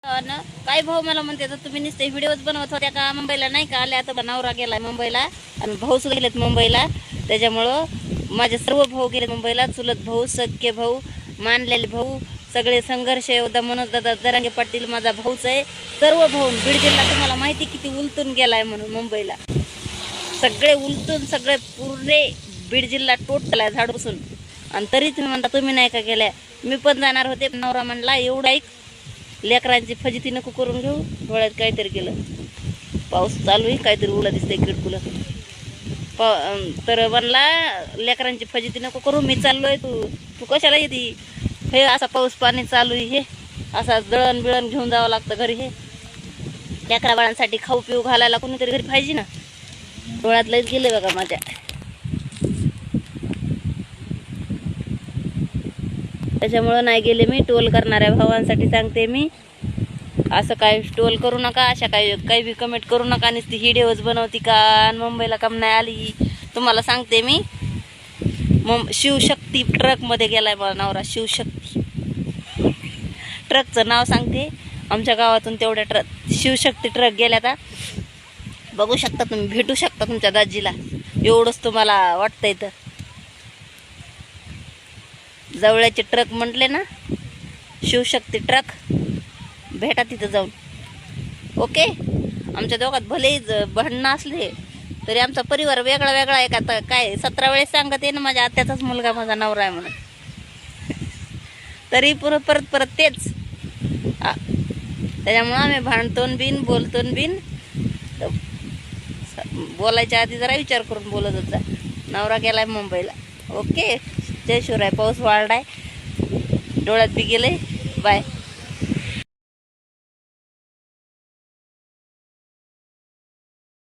काय भाऊ मला म्हणते तर तुम्ही नुसते व्हिडिओज बनवत होत्या का मुंबईला नाही का आले आता नवरा गेलाय मुंबईला आणि भाऊ सुद्धा गेलेत मुंबईला त्याच्यामुळं माझे सर्व भाऊ गेले मुंबईला चुलत भाऊ सख्खे भाऊ मानलेले भाऊ सगळे संघर्ष योद्धा मनोज दादा जरांगे पाटील माझा भाऊच आहे सर्व भाऊ बीड जिल्हा तुम्हाला माहिती किती उलटून गेलाय म्हणून मुंबईला सगळे उलटून सगळे पूर्ण बीड जिल्हा टोटल आहे झाडूसून आणि तरी तुम्ही म्हणता तुम्ही नाही का गेल्या मी पण जाणार होते नवरा म्हणला एवढा ऐक लेकरांची फजिती नको करून घेऊ डोळ्यात काहीतरी गेलं पाऊस चालू आहे काहीतरी उला दिसतंय किडकुलं तर म्हणला लेकरांची फजिती नको करू मी चाललोय तू कशाला येते हे असा पाऊस पाणी चालू आहे हे असा दळण बिळण घेऊन जावं लागतं घरी हे लेकरा बाळांसाठी खाऊ पिऊ घालायला कोणीतरी घरी पाहिजे ना डोळ्यात लईच गेले बघा माझ्या त्याच्यामुळं नाही गेले मी टोल करणाऱ्या भावांसाठी सांगते मी असं काय टोल करू नका अशा काही बी कमेंट करू नका नुसती ही व्हिडिओज बनवती का मुंबईला कम नाही आली तुम्हाला सांगते मी शिवशक्ती ट्रकमध्ये गेलाय मला नवरा शिवशक्ती ट्रकचं नाव सांगते आमच्या गावातून तेवढ्या शिवशक्ती ट्रक गेल्या आता बघू शकता तुम्ही भेटू शकता तुमच्या दाजीला एवढंच तुम्हाला वाटतंय तर जवळचे ट्रक म्हटले ना शिवशक्ती ट्रक भेटा तिथं जाऊन ओके आमच्या दोघात भलेही भांडणं असले तरी आमचा परिवार वेगळा वेगळा आहे का काय 17 वेळेस सांगत आहे ना माझ्या आत्याचाच मुलगा माझा नवरा आहे म्हणून तरी परत तेच त्याच्यामुळं आम्ही भांडतोन बिन बोलतोन बिन बोलायच्या आधी जरा विचार करून बोलत होता नवरा गेलाय मुंबईला ओके जय शिवराय पाऊस वाढलाय डोळ्यात बी गेले बाय